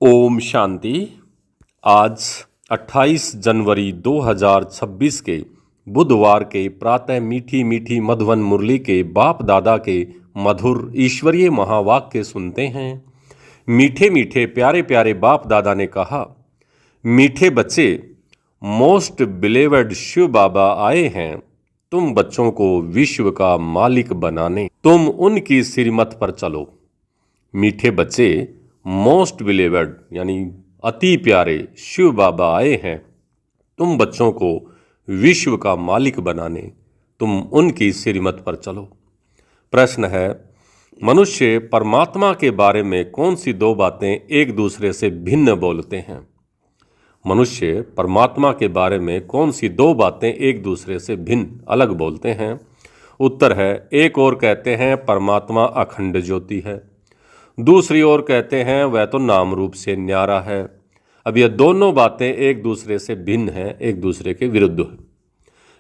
ओम शांति। आज 28 जनवरी 2026 के बुधवार के प्रातः मीठी मीठी मधुवन मुरली के बाप दादा के मधुर ईश्वरीय महावाक्य सुनते हैं। मीठे मीठे प्यारे प्यारे बाप दादा ने कहा, मीठे बच्चे, मोस्ट बिलेवड शिव बाबा आए हैं तुम बच्चों को विश्व का मालिक बनाने। तुम उनकी श्रीमत पर चलो। मीठे बच्चे, मोस्ट बिलेवड यानी अति प्यारे शिव बाबा आए हैं तुम बच्चों को विश्व का मालिक बनाने। तुम उनकी श्रीमत पर चलो। प्रश्न है, मनुष्य परमात्मा के बारे में कौन सी दो बातें एक दूसरे से भिन्न बोलते हैं? मनुष्य परमात्मा के बारे में कौन सी दो बातें एक दूसरे से भिन्न अलग बोलते हैं? उत्तर है, एक और कहते हैं परमात्मा अखंड ज्योति है, दूसरी ओर कहते हैं वह तो नाम रूप से न्यारा है। अब यह दोनों बातें एक दूसरे से भिन्न हैं, एक दूसरे के विरुद्ध है।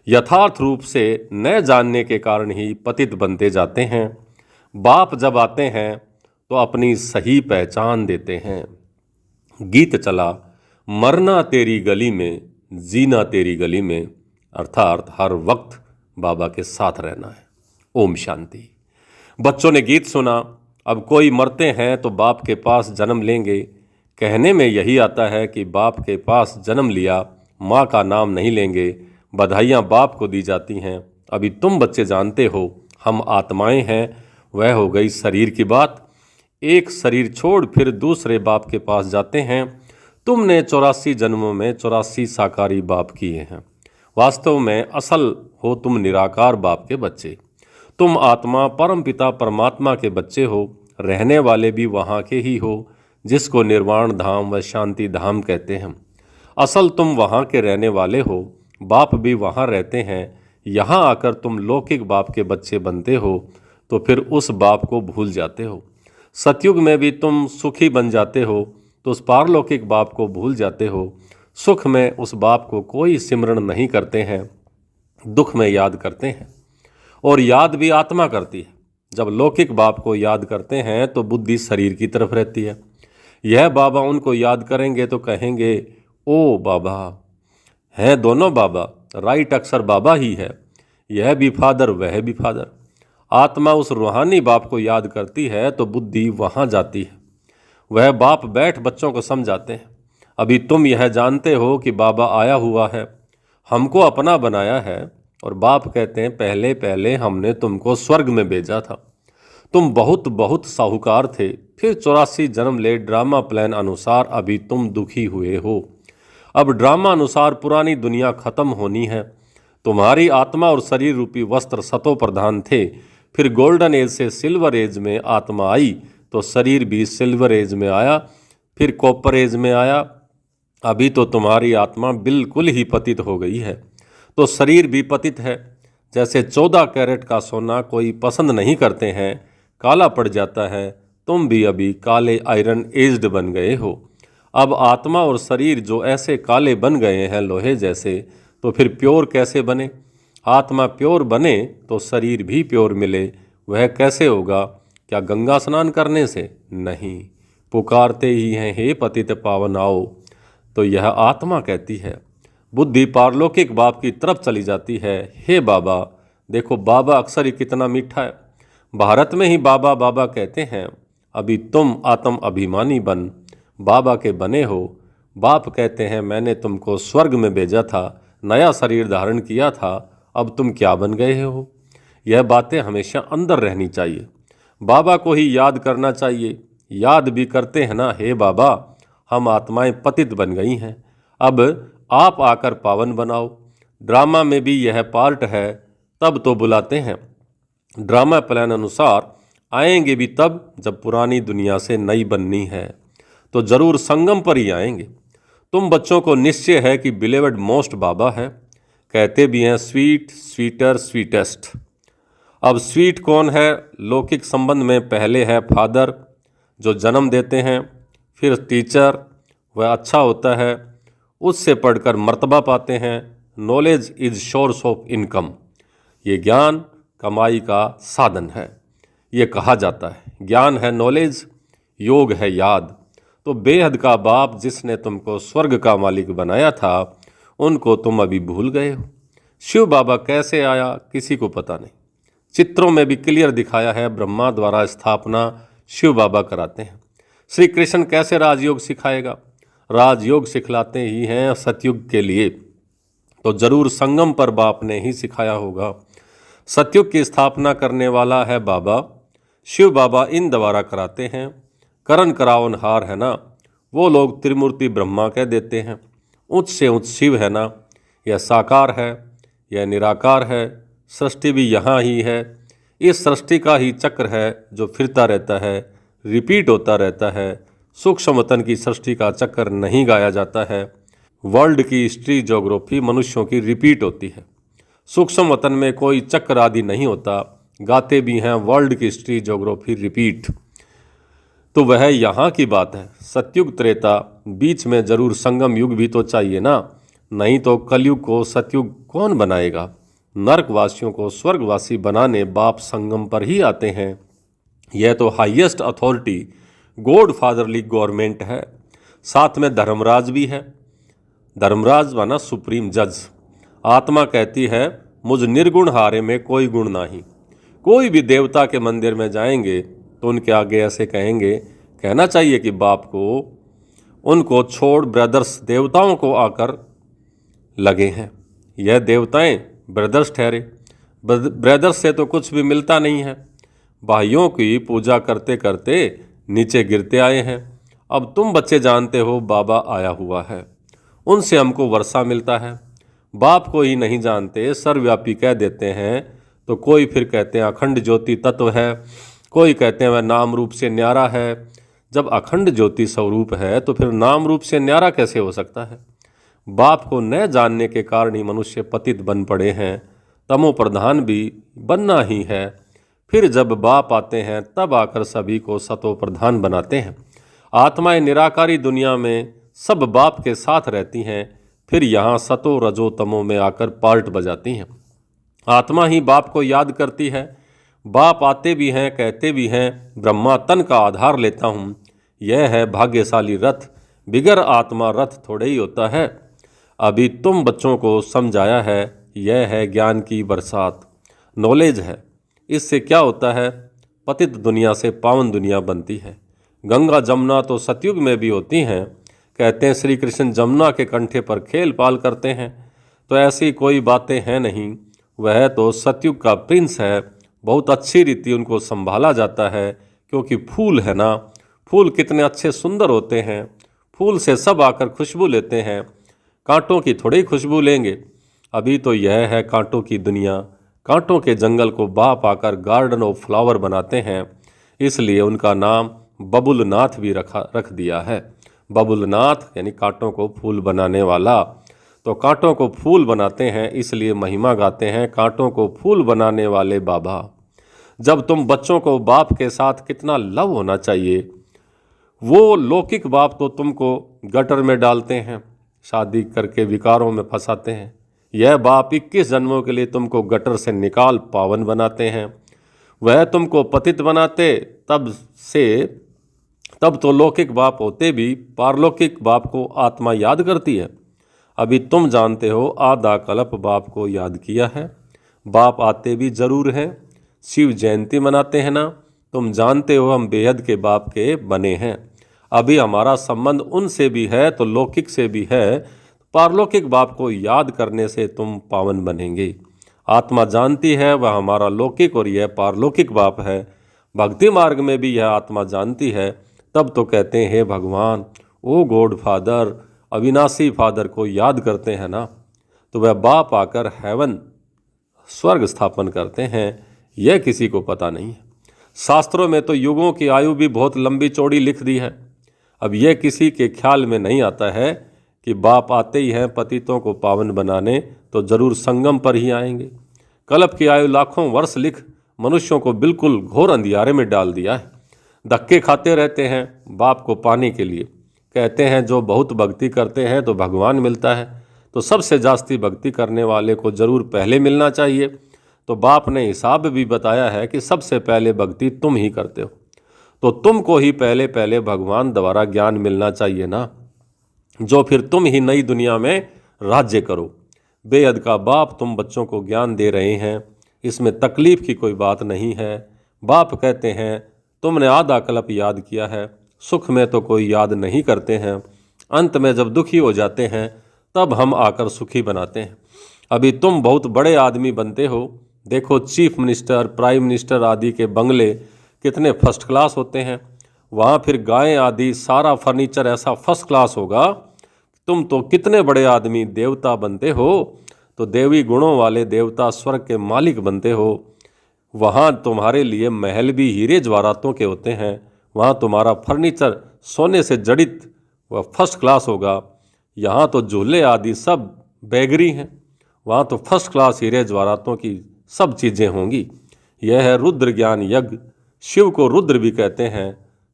यथार्थ रूप से न जानने के कारण ही पतित बनते जाते हैं। बाप जब आते हैं तो अपनी सही पहचान देते हैं। गीत चला, मरना तेरी गली में, जीना तेरी गली में, अर्थात हर वक्त बाबा के साथ रहना है। ओम शांति। बच्चों ने गीत सुना, अब कोई मरते हैं तो बाप के पास जन्म लेंगे। कहने में यही आता है कि बाप के पास जन्म लिया, माँ का नाम नहीं लेंगे। बधाइयाँ बाप को दी जाती हैं। अभी तुम बच्चे जानते हो हम आत्माएं हैं, वह हो गई शरीर की बात। एक शरीर छोड़ फिर दूसरे बाप के पास जाते हैं। तुमने 84 जन्मों में 84 साकारी बाप किए हैं। वास्तव में असल हो तुम निराकार बाप के बच्चे। तुम आत्मा परम पिता परमात्मा के बच्चे हो, रहने वाले भी वहाँ के ही हो जिसको निर्वाण धाम व शांति धाम कहते हैं। असल तुम वहाँ के रहने वाले हो, बाप भी वहाँ रहते हैं। यहाँ आकर तुम लौकिक बाप के बच्चे बनते हो तो फिर उस बाप को भूल जाते हो। सतयुग में भी तुम सुखी बन जाते हो तो उस पारलौकिक बाप को भूल जाते हो। सुख में उस बाप को कोई सिमरण नहीं करते हैं, दुख में याद करते हैं, और याद भी आत्मा करती है। जब लौकिक बाप को याद करते हैं तो बुद्धि शरीर की तरफ रहती है। यह बाबा उनको याद करेंगे तो कहेंगे, ओ बाबा। हैं दोनों बाबा, राइट अक्षर बाबा ही है। यह भी फादर, वह भी फादर। आत्मा उस रूहानी बाप को याद करती है तो बुद्धि वहाँ जाती है। वह बाप बैठ बच्चों को समझाते हैं। अभी तुम यह जानते हो कि बाबा आया हुआ है, हमको अपना बनाया है। और बाप कहते हैं, पहले पहले हमने तुमको स्वर्ग में भेजा था। तुम बहुत बहुत साहूकार थे, फिर 84 जन्म ले ड्रामा प्लान अनुसार अभी तुम दुखी हुए हो। अब ड्रामा अनुसार पुरानी दुनिया खत्म होनी है। तुम्हारी आत्मा और शरीर रूपी वस्त्र सतो प्रधान थे, फिर गोल्डन एज से सिल्वर एज में आत्मा आई तो शरीर भी सिल्वर एज में आया, फिर कॉपर एज में आया। अभी तो तुम्हारी आत्मा बिल्कुल ही पतित हो गई है तो शरीर भी पतित है। जैसे 14 कैरेट का सोना कोई पसंद नहीं करते हैं, काला पड़ जाता है, तुम भी अभी काले आयरन एज्ड बन गए हो। अब आत्मा और शरीर जो ऐसे काले बन गए हैं लोहे जैसे, तो फिर प्योर कैसे बने? आत्मा प्योर बने तो शरीर भी प्योर मिले। वह कैसे होगा? क्या गंगा स्नान करने से? नहीं। पुकारते ही हैं, हे पतित पावन आओ। तो यह आत्मा कहती है। बुद्धि पारलौकिक बाप की तरफ चली जाती है। हे बाबा, देखो बाबा अक्सर ही कितना मीठा है। भारत में ही बाबा बाबा कहते हैं। अभी तुम आत्म अभिमानी बन बाबा के बने हो। बाप कहते हैं, मैंने तुमको स्वर्ग में भेजा था, नया शरीर धारण किया था, अब तुम क्या बन गए हो? यह बातें हमेशा अंदर रहनी चाहिए। बाबा को ही याद करना चाहिए। याद भी करते हैं ना, हे बाबा हम आत्माएं पतित बन गई हैं, अब आप आकर पावन बनाओ। ड्रामा में भी यह पार्ट है, तब तो बुलाते हैं। ड्रामा प्लान अनुसार आएंगे भी तब जब पुरानी दुनिया से नई बननी है, तो जरूर संगम पर ही आएंगे। तुम बच्चों को निश्चय है कि बिलेवड मोस्ट बाबा है। कहते भी हैं स्वीट, स्वीटर, स्वीटेस्ट। अब स्वीट कौन है? लौकिक संबंध में पहले है फादर जो जन्म देते हैं, फिर टीचर, वह अच्छा होता है, उससे पढ़कर मर्तबा पाते हैं। Knowledge is source of income. ये ज्ञान कमाई का साधन है, ये कहा जाता है। ज्ञान है नॉलेज, योग है याद। तो बेहद का बाप जिसने तुमको स्वर्ग का मालिक बनाया था, उनको तुम अभी भूल गए हो। शिव बाबा कैसे आया किसी को पता नहीं। चित्रों में भी क्लियर दिखाया है, ब्रह्मा द्वारा स्थापना शिव बाबा कराते हैं। श्री कृष्ण कैसे राजयोग सिखाएगा? राजयोग सिखलाते ही हैं सतयुग के लिए, तो जरूर संगम पर बाप ने ही सिखाया होगा। सतयुग की स्थापना करने वाला है बाबा, शिव बाबा इन द्वारा कराते हैं। करण करावनहार है ना, वो लोग त्रिमूर्ति ब्रह्मा कह देते हैं। उच्च से उच्च शिव है ना, यह साकार है, यह निराकार है, सृष्टि भी यहाँ ही है। इस सृष्टि का ही चक्र है जो फिरता रहता है, रिपीट होता रहता है। सूक्ष्म वतन की सृष्टि का चक्कर नहीं गाया जाता है। वर्ल्ड की हिस्ट्री ज्योग्राफी मनुष्यों की रिपीट होती है। सूक्ष्म वतन में कोई चक्र आदि नहीं होता, गाते भी हैं वर्ल्ड की हिस्ट्री ज्योग्राफी रिपीट। तो वह यहाँ की बात है। सतयुग त्रेता बीच में जरूर संगम युग भी तो चाहिए ना, नहीं तो कलयुग को सतयुग कौन बनाएगा? नरकवासियों को स्वर्गवासी बनाने बाप संगम पर ही आते हैं। यह तो highest authority God fatherly government है। साथ में धर्मराज भी है। धर्मराज माना सुप्रीम जज। आत्मा कहती है मुझ निर्गुण हारे में कोई गुण नहीं। कोई भी देवता के मंदिर में जाएंगे तो उनके आगे ऐसे कहेंगे, कहना चाहिए कि बाप को उनको छोड़ ब्रदर्स देवताओं को आकर लगे हैं। यह देवताएं ब्रदर्स ठहरे। ब्रदर्स से तो कुछ भी मिलता नहीं है। भाइयों की पूजा करते करते नीचे गिरते आए हैं। अब तुम बच्चे जानते हो बाबा आया हुआ है, उनसे हमको वर्षा मिलता है। बाप को ही नहीं जानते, सर्वव्यापी कह देते हैं। तो कोई फिर कहते हैं अखंड ज्योति तत्व है, कोई कहते हैं वह नाम रूप से न्यारा है। जब अखंड ज्योति स्वरूप है तो फिर नाम रूप से न्यारा कैसे हो सकता है? बाप को न जानने के कारण ही मनुष्य पतित बन पड़े हैं। तमो प्रधान भी बनना ही है। फिर जब बाप आते हैं तब आकर सभी को सतो प्रधान बनाते हैं। आत्माएं निराकारी दुनिया में सब बाप के साथ रहती हैं, फिर यहाँ सतो रजो तमो में आकर पार्ट बजाती हैं। आत्मा ही बाप को याद करती है। बाप आते भी हैं, कहते भी हैं, ब्रह्मा तन का आधार लेता हूँ। यह है भाग्यशाली रथ, बिगर आत्मा रथ थोड़े ही होता है। अभी तुम बच्चों को समझाया है, यह है ज्ञान की बरसात, नॉलेज है। इससे क्या होता है? पतित दुनिया से पावन दुनिया बनती है। गंगा जमुना तो सतयुग में भी होती हैं। कहते हैं श्री कृष्ण जमुना के कंठे पर खेल पाल करते हैं, तो ऐसी कोई बातें हैं नहीं। वह तो सतयुग का प्रिंस है। बहुत अच्छी रीति उनको संभाला जाता है, क्योंकि फूल है ना, फूल कितने अच्छे सुंदर होते हैं। फूल से सब आकर खुशबू लेते हैं, कांटों की थोड़ी खुशबू लेंगे। अभी तो यह है कांटों की दुनिया। कांटों के जंगल को बाप आकर गार्डन ऑफ फ्लावर बनाते हैं, इसलिए उनका नाम बबुलनाथ भी रख दिया है। बबुलनाथ यानी कांटों को फूल बनाने वाला। तो कांटों को फूल बनाते हैं, इसलिए महिमा गाते हैं कांटों को फूल बनाने वाले बाबा। जब तुम बच्चों को बाप के साथ कितना लव होना चाहिए। वो लौकिक बाप तो तुमको गटर में डालते हैं, शादी करके विकारों में फंसाते हैं। यह बाप 21 जन्मों के लिए तुमको गटर से निकाल पावन बनाते हैं। वह तुमको पतित बनाते, तब तो लौकिक बाप होते भी पारलौकिक बाप को आत्मा याद करती है। अभी तुम जानते हो आधा कल्प बाप को याद किया है। बाप आते भी जरूर हैं। शिव जयंती मनाते हैं ना, तुम जानते हो हम बेहद के बाप के बने हैं। अभी हमारा संबंध उनसे भी है तो लौकिक से भी है। पारलौकिक बाप को याद करने से तुम पावन बनेंगे। आत्मा जानती है वह हमारा लौकिक और यह पारलौकिक बाप है। भक्ति मार्ग में भी यह आत्मा जानती है। तब तो कहते हैं भगवान, ओ गॉड फादर, अविनाशी फादर को याद करते हैं ना, तो वह बाप आकर हेवन स्वर्ग स्थापन करते हैं। यह किसी को पता नहीं है। शास्त्रों में तो युगों की आयु भी बहुत लंबी चौड़ी लिख दी है। अब यह किसी के ख्याल में नहीं आता है कि बाप आते ही हैं पतितों को पावन बनाने, तो जरूर संगम पर ही आएंगे। कल्प की आयु लाखों वर्ष लिख मनुष्यों को बिल्कुल घोर अंधियारे में डाल दिया है। धक्के खाते रहते हैं बाप को पाने के लिए। कहते हैं जो बहुत भक्ति करते हैं तो भगवान मिलता है, तो सबसे जास्ती भक्ति करने वाले को जरूर पहले मिलना चाहिए। तो बाप ने हिसाब भी बताया है कि सबसे पहले भक्ति तुम ही करते हो। तो तुमको ही पहले पहले भगवान द्वारा ज्ञान मिलना चाहिए ना, जो फिर तुम ही नई दुनिया में राज्य करो। बेअद का बाप तुम बच्चों को ज्ञान दे रहे हैं, इसमें तकलीफ की कोई बात नहीं है। बाप कहते हैं तुमने आधा कल्प याद किया है, सुख में तो कोई याद नहीं करते हैं, अंत में जब दुखी हो जाते हैं तब हम आकर सुखी बनाते हैं। अभी तुम बहुत बड़े आदमी बनते हो, देखो चीफ मिनिस्टर, प्राइम मिनिस्टर आदि के बंगले कितने फर्स्ट क्लास होते हैं, वहाँ फिर गायें आदि सारा फर्नीचर ऐसा फर्स्ट क्लास होगा। तुम तो कितने बड़े आदमी देवता बनते हो, तो देवी गुणों वाले देवता स्वर्ग के मालिक बनते हो। वहाँ तुम्हारे लिए महल भी हीरे जवाहरातों के होते हैं, वहाँ तुम्हारा फर्नीचर सोने से जड़ित वह फर्स्ट क्लास होगा। यहाँ तो झूले आदि सब बैगरी हैं, वहाँ तो फर्स्ट क्लास हीरे जवाहरातों की सब चीज़ें होंगी। यह है रुद्र ज्ञान यज्ञ। शिव को रुद्र भी कहते हैं।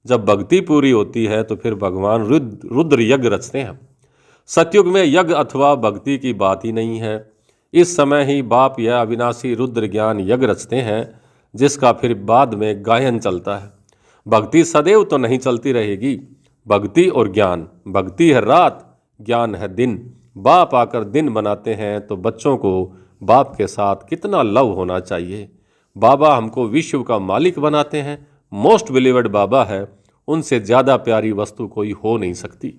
जब भक्ति पूरी होती है तो फिर भगवान रुद्र यज्ञ रचते हैं। सतयुग में यज्ञ अथवा भक्ति की बात ही नहीं है। इस समय ही बाप यह अविनाशी रुद्र ज्ञान यज्ञ रचते हैं, जिसका फिर बाद में गायन चलता है। भक्ति सदैव तो नहीं चलती रहेगी। भक्ति और ज्ञान, भक्ति है रात, ज्ञान है दिन। बाप आकर दिन बनाते हैं तो बच्चों को बाप के साथ कितना लव होना चाहिए। बाबा हमको विश्व का मालिक बनाते हैं, मोस्ट बिलीवर्ड बाबा है, उनसे ज़्यादा प्यारी वस्तु कोई हो नहीं सकती।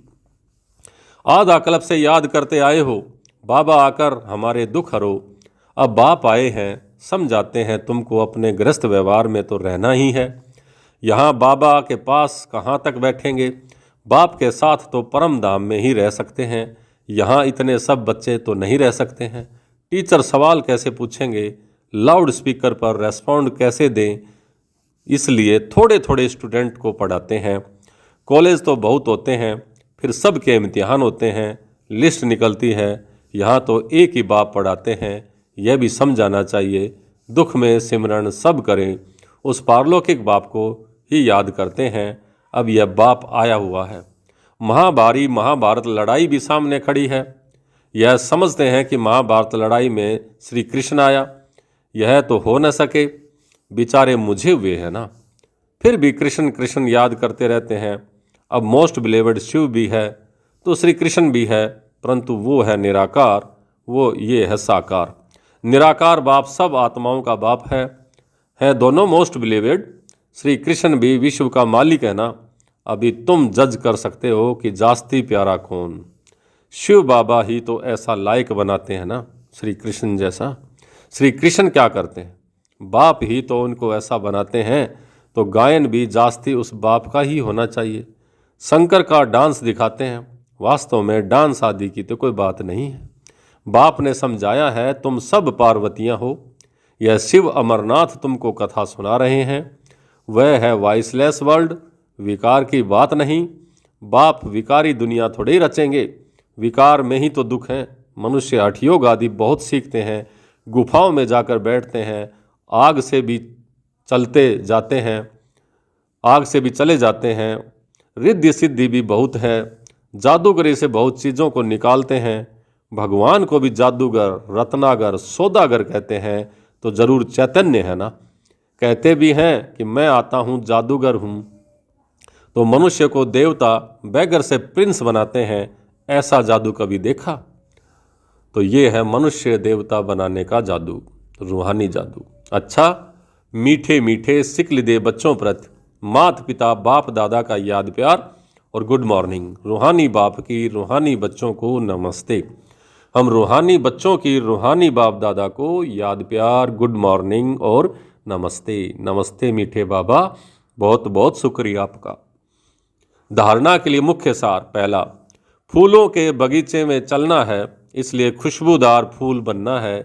आधा कल्प से याद करते आए हो, बाबा आकर हमारे दुख हरो। अब बाप आए हैं, समझाते हैं तुमको अपने गृहस्थ व्यवहार में तो रहना ही है। यहाँ बाबा के पास कहाँ तक बैठेंगे, बाप के साथ तो परम धाम में ही रह सकते हैं। यहाँ इतने सब बच्चे तो नहीं रह सकते हैं। टीचर सवाल कैसे पूछेंगे, लाउड स्पीकर पर रेस्पॉन्ड कैसे दें, इसलिए थोड़े थोड़े स्टूडेंट को पढ़ाते हैं। कॉलेज तो बहुत होते हैं, फिर सबके इम्तिहान होते हैं, लिस्ट निकलती है। यहाँ तो एक ही बाप पढ़ाते हैं, यह भी समझाना चाहिए। दुख में सिमरन सब करें, उस पारलौकिक बाप को ही याद करते हैं। अब यह बाप आया हुआ है। महाभारी महाभारत लड़ाई भी सामने खड़ी है। यह समझते हैं कि महाभारत लड़ाई में श्री कृष्ण आया, यह तो हो न सके, बेचारे मुझे हुए हैं ना। फिर भी कृष्ण कृष्ण याद करते रहते हैं। अब मोस्ट बिलीवर्ड शिव भी है तो श्री कृष्ण भी है, परंतु वो है निराकार, वो ये है साकार। निराकार बाप सब आत्माओं का बाप है दोनों मोस्ट बिलीवर्ड। श्री कृष्ण भी विश्व का मालिक है ना। अभी तुम जज कर सकते हो कि जास्ती प्यारा कौन। शिव बाबा ही तो ऐसा लायक बनाते हैं ना, श्री कृष्ण जैसा। श्री कृष्ण क्या करते हैं, बाप ही तो उनको ऐसा बनाते हैं, तो गायन भी जास्ती उस बाप का ही होना चाहिए। शंकर का डांस दिखाते हैं, वास्तव में डांस आदि की तो कोई बात नहीं है। बाप ने समझाया है तुम सब पार्वतियां हो। यह शिव अमरनाथ तुमको कथा सुना रहे हैं। वह है वॉइसलेस वर्ल्ड, विकार की बात नहीं। बाप विकारी दुनिया थोड़े ही रचेंगे, विकार में ही तो दुख है। मनुष्य हठ योग आदि बहुत सीखते हैं, गुफाओं में जाकर बैठते हैं, आग से भी चलते जाते हैं, आग से भी चले जाते हैं। रिद्धि सिद्धि भी बहुत है, जादूगरी से बहुत चीज़ों को निकालते हैं। भगवान को भी जादूगर, रत्नागर, सौदागर कहते हैं, तो जरूर चैतन्य है ना। कहते भी हैं कि मैं आता हूँ जादूगर हूँ, तो मनुष्य को देवता बैगर से प्रिंस बनाते हैं। ऐसा जादू कभी देखा? तो ये है मनुष्य देवता बनाने का जादू, रूहानी जादू। अच्छा, मीठे मीठे सिकल दे बच्चों प्रति माता पिता बाप दादा का याद प्यार और गुड मॉर्निंग। रूहानी बाप की रूहानी बच्चों को नमस्ते। हम रूहानी बच्चों की रूहानी बाप दादा को याद प्यार, गुड मॉर्निंग और नमस्ते। नमस्ते मीठे बाबा, बहुत बहुत शुक्रिया आपका। धारणा के लिए मुख्य सार। पहला, फूलों के बगीचे में चलना है, इसलिए खुशबूदार फूल बनना है,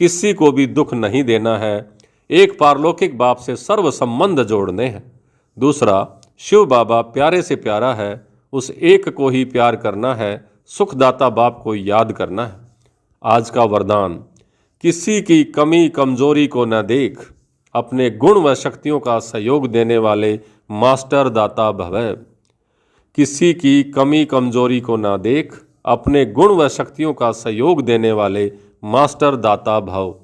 किसी को भी दुख नहीं देना है, एक पारलौकिक बाप से सर्व संबंध जोड़ने हैं। दूसरा, शिव बाबा प्यारे से प्यारा है, उस एक को ही प्यार करना है, सुखदाता बाप को याद करना है। आज का वरदान, किसी की कमी कमजोरी को न देख, अपने गुण व शक्तियों का सहयोग देने वाले मास्टर दाता भव। किसी की कमी कमजोरी को ना देख, अपने गुण व शक्तियों का सहयोग देने वाले मास्टर दाता भव।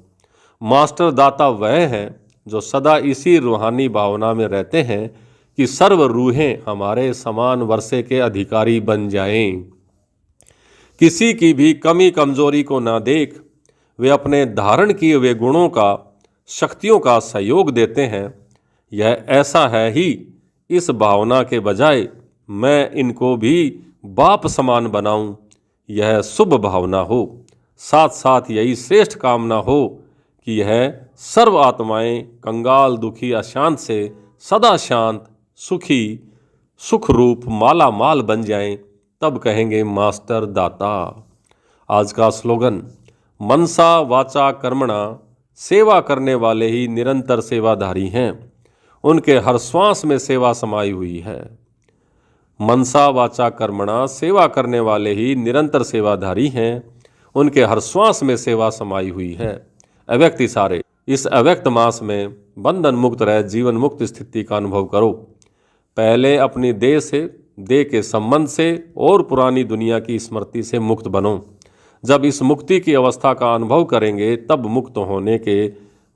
मास्टर दाता वह हैं जो सदा इसी रूहानी भावना में रहते हैं कि सर्व रूहें हमारे समान वर्षे के अधिकारी बन जाएं। किसी की भी कमी कमजोरी को ना देख वे अपने धारण किए हुए गुणों का, शक्तियों का सहयोग देते हैं। यह ऐसा है ही इस भावना के बजाय मैं इनको भी बाप समान बनाऊं, यह शुभ भावना हो। साथ साथ यही श्रेष्ठ कामना हो कि यह सर्व आत्माएं कंगाल, दुखी, अशांत से सदा शांत, सुखी, सुख रूप माला माल बन जाएं। तब कहेंगे मास्टर दाता। आज का स्लोगन, मनसा वाचा कर्मणा, सेवा करने वाले ही निरंतर सेवाधारी हैं, उनके हर श्वास में सेवा समाई हुई है। मनसा वाचा कर्मणा, सेवा करने वाले ही निरंतर सेवाधारी हैं, उनके हर श्वास में सेवा समाई हुई है। अव्यक्त इशारे, इस अव्यक्त मास में बंधन मुक्त रह जीवन मुक्त स्थिति का अनुभव करो। पहले अपनी देह से, देह के संबंध से और पुरानी दुनिया की स्मृति से मुक्त बनो। जब इस मुक्ति की अवस्था का अनुभव करेंगे तब मुक्त होने के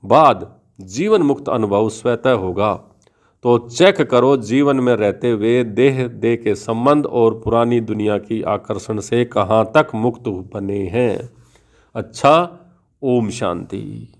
बाद जीवन मुक्त अनुभव स्वतः होगा। तो चेक करो जीवन में रहते हुए देह के संबंध और पुरानी दुनिया की आकर्षण से कहाँ तक मुक्त बने हैं। अच्छा, ओम शांति।